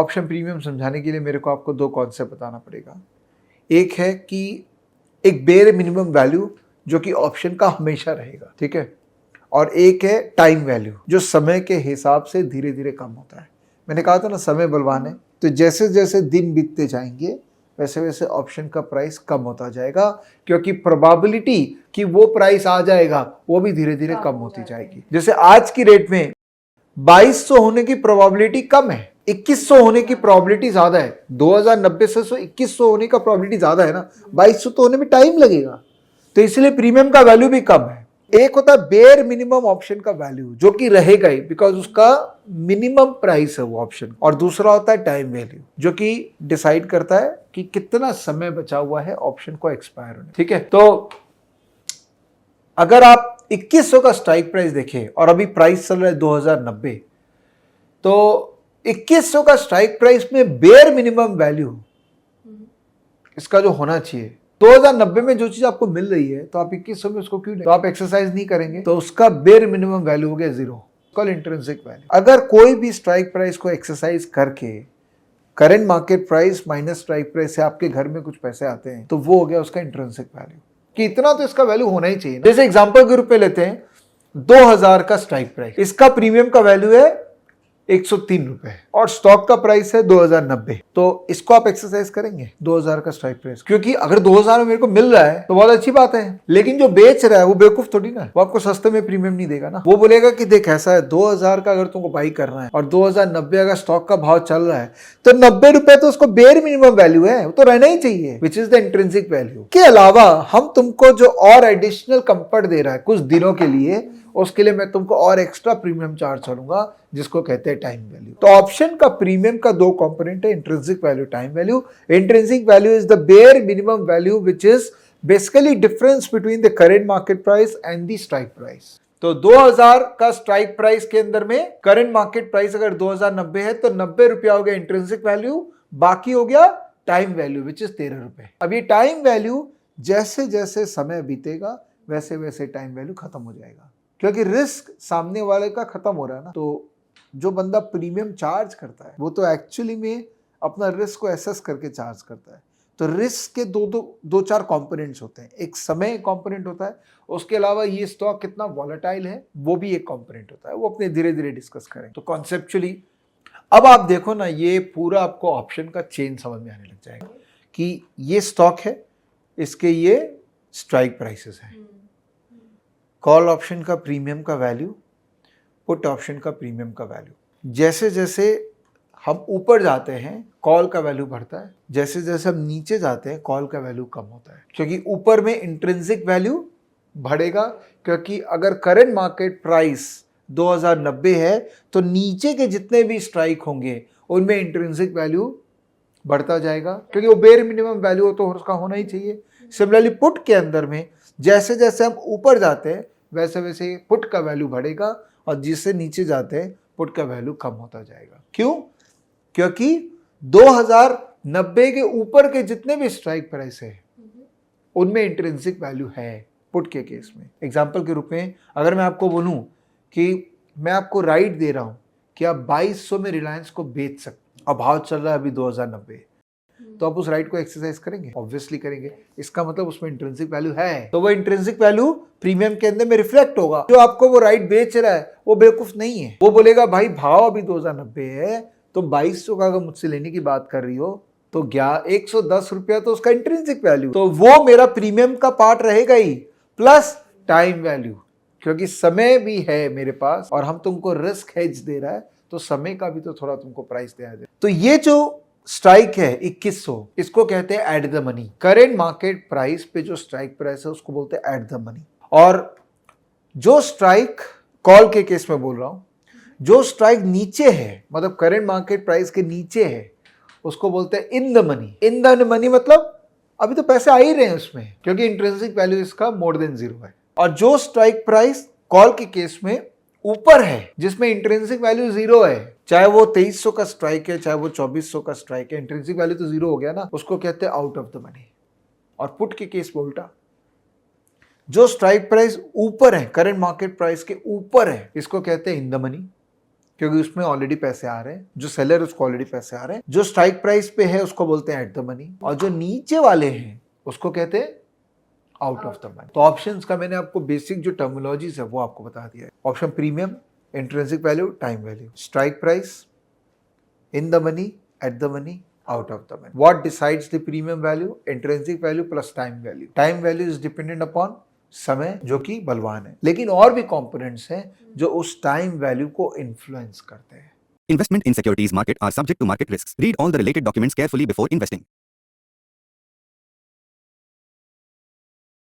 Option premium समझाने के लिए मेरे को आपको दो कॉन्सेप्ट बताना पड़ेगा। एक है कि एक बेयर मिनिमम वैल्यू जो कि ऑप्शन का हमेशा रहेगा, ठीक है, और एक है टाइम वैल्यू जो समय के हिसाब से धीरे धीरे कम होता है। मैंने कहा था ना समय बलवान है, तो जैसे जैसे दिन बीतते जाएंगे वैसे वैसे ऑप्शन का प्राइस कम होता जाएगा, क्योंकि प्रोबेबिलिटी कि वो प्राइस आ जाएगा वो भी धीरे धीरे कम होती जाएगी। जैसे आज की रेट में 2200 होने की प्रोबेबिलिटी कम है, 2100 होने की प्रोबेबिलिटी ज्यादा है। 2090 से 2100 होने का प्रोबेबिलिटी ज्यादा है ना, 2200 तो होने में टाइम लगेगा, तो इसलिए प्रीमियम का वैल्यू भी कम है। एक होता है बेयर मिनिमम ऑप्शन का वैल्यू जो कि रहेगा ही बिकॉज उसका मिनिमम प्राइस है वो ऑप्शन, और दूसरा होता है टाइम वैल्यू जो कि डिसाइड करता है कि कितना समय बचा हुआ है ऑप्शन को एक्सपायर होने। ठीक है, तो अगर आप 2100 का स्ट्राइक प्राइस देखें और अभी प्राइस चल रहा है 2090, तो 2100 का स्ट्राइक प्राइस में बेयर मिनिमम वैल्यू इसका जो होना चाहिए 2090 में जो चीज आपको मिल रही है, तो आप 2100 में उसको क्यों नहीं, तो आप एक्सरसाइज नहीं करेंगे, तो उसका बेयर मिनिमम वैल्यू हो गया 0, कॉल इंट्रिंसिक वैल्यू। अगर कोई भी स्ट्राइक प्राइस को एक्सरसाइज करके current market price minus strike price से आपके घर में कुछ पैसे आते हैं, तो वो हो गया उसका इंट्रिंसिक वैल्यू, कि इतना तो इसका वैल्यू होना ही चाहिए। जैसे एग्जांपल के रूप में लेते हैं 2000 का स्ट्राइक प्राइस, इसका प्रीमियम का वैल्यू है 103 रुपए और स्टॉक का प्राइस है 2090, तो इसको आप एक्सरसाइज करेंगे 2000 का स्ट्राइक प्राइस, क्योंकि अगर 2000 में मेरे को मिल रहा है तो बहुत अच्छी बात है, लेकिन जो बेच रहा है वो बेवकूफ थोड़ी ना, वो आपको सस्ते में प्रीमियम नहीं देगा ना। वो बोलेगा कि देख ऐसा है 2000 का अगर तुमको बाई करना है और 2090 अगर स्टॉक का भाव चल रहा है तो 90 रुपए तो उसको बेयर मिनिमम वैल्यू है, वो तो रहना ही चाहिए, which is the intrinsic value. के अलावा हम तुमको जो और एडिशनल कंफर्ट दे रहा है कुछ दिनों के लिए, उसके लिए मैं तुमको और एक्स्ट्रा प्रीमियम चार्ज करूंगा जिसको कहते हैं टाइम वैल्यू। तो ऑप्शन का प्रीमियम का दो कंपोनेंट है, intrinsic value, time value. Intrinsic value is the bare minimum value which is basically difference between the current market price and the strike price. तो 2000 का स्ट्राइक प्राइस के अंदर में करंट मार्केट प्राइस अगर 2090 है तो 90 रुपया हो गया इंट्रिंसिक वैल्यू, बाकी हो गया टाइम वैल्यू विच इज 13 रुपए। अब ये टाइम वैल्यू जैसे जैसे समय बीतेगा वैसे वैसे टाइम वैल्यू खत्म हो जाएगा, क्योंकि रिस्क सामने वाले का खत्म हो रहा है ना। तो जो बंदा प्रीमियम चार्ज करता है वो तो एक्चुअली में अपना रिस्क को एसेस करके चार्ज करता है। तो रिस्क के दो चार कंपोनेंट्स होते हैं, एक समय कंपोनेंट होता है, उसके अलावा ये स्टॉक कितना वॉलेटाइल है वो भी एक कंपोनेंट होता है, वो अपने धीरे धीरे डिस्कस करेंगे। तो कॉन्सेप्चुअली अब आप देखो ना, ये पूरा आपको ऑप्शन का चेन समझ में आने लग जाएगा कि ये स्टॉक है, इसके ये स्ट्राइक प्राइसेस हैं, कॉल ऑप्शन का प्रीमियम का वैल्यू, पुट ऑप्शन का प्रीमियम का वैल्यू। जैसे जैसे हम ऊपर जाते हैं कॉल का वैल्यू बढ़ता है, जैसे जैसे हम नीचे जाते हैं कॉल का वैल्यू कम होता है, क्योंकि ऊपर में इंट्रिंसिक वैल्यू बढ़ेगा, क्योंकि अगर करंट मार्केट प्राइस 2090 है तो नीचे के जितने भी स्ट्राइक होंगे उनमें इंट्रिंसिक वैल्यू बढ़ता जाएगा, क्योंकि वो बेयर मिनिमम वैल्यू हो तो उसका होना ही चाहिए। सिमिलरली पुट के अंदर में जैसे जैसे हम ऊपर जाते हैं वैसे वैसे पुट का वैल्यू बढ़ेगा, और जिससे नीचे जाते हैं पुट का वैल्यू कम होता जाएगा। क्यों? क्योंकि 2090 के ऊपर के जितने भी स्ट्राइक प्राइस है उनमें इंट्रिंसिक वैल्यू है पुट के केस में। एग्जांपल के रूप में अगर मैं आपको बोलूं कि मैं आपको राइट दे रहा हूं कि आप 2200 में रिलायंस को बेच सकते, अब भाव चल रहा है अभी 2090, तो आप उस राइट को एक्सरसाइज करेंगे? ऑब्वियसली करेंगे। इसका मतलब उसमें इंट्रिंसिक वैल्यू है, तो वो इंट्रिंसिक वैल्यू प्रीमियम के अंदर में रिफ्लेक्ट होगा। जो आपको वो राइट बेच रहा है वो बेवकूफ नहीं है, वो बोलेगा भाई भाव अभी 2090 है तो 2200 का अगर मुझसे लेने की बात कर रही हो तो 110 रुपया तो उसका इंट्रिंसिक वैल्यू, तो वो मेरा प्रीमियम का पार्ट रहेगा ही, प्लस टाइम वैल्यू, क्योंकि समय भी है मेरे पास और हम तुमको रिस्क हेज दे रहा है तो समय का भी तो थोड़ा तुमको प्राइस दिया जाए। तो ये जो स्ट्राइक है 2100, इसको कहते हैं at the money. Current market price पे जो स्ट्राइक प्राइस है उसको बोलते हैं एट द मनी। और जो स्ट्राइक कॉल के केस में बोल रहा हूं, जो स्ट्राइक नीचे है मतलब करंट मार्केट प्राइस के नीचे है उसको बोलते हैं in the money. In the money मतलब अभी तो पैसे आ ही रहे हैं उसमें, क्योंकि इंट्रिंसिक वैल्यू इसका मोर देन 0 है। और जो स्ट्राइक प्राइस कॉल के केस में ऊपर है जिसमें इंट्रिंसिक वैल्यू 0 है, चाहे वो 2300 का स्ट्राइक है चाहे वो 2400 का स्ट्राइक है, इंट्रिंसिक वैल्यू तो 0 हो गया ना, उसको कहते हैं आउट ऑफ द मनी। और पुट के केस में उल्टा, जो स्ट्राइक प्राइस ऊपर है करंट मार्केट प्राइस के ऊपर है इसको कहते हैं इन द मनी, क्योंकि उसमें ऑलरेडी पैसे आ रहे हैं, जो सेलर उसको ऑलरेडी पैसे आ रहे हैं, जो स्ट्राइक प्राइस पे है उसको बोलते हैं एट द मनी, और जो नीचे वाले हैं उसको कहते हैं आउट ऑफ द मनी। तो ऑप्शंस का मैंने आपको बेसिक जो टर्मिनोलॉजीज है वो आपको बता दिया है। Option premium, intrinsic value, time value, strike price, in the money, at the money, out of the money. What decides the premium value? Intrinsic value plus time value. Time value is dependent upon समय, जो कि बलवान है, लेकिन और भी components हैं जो उस टाइम वैल्यू को इन्फ्लुएंस करते हैं। Investment in securities market are subject to market risks. Read all the related documents carefully before investing.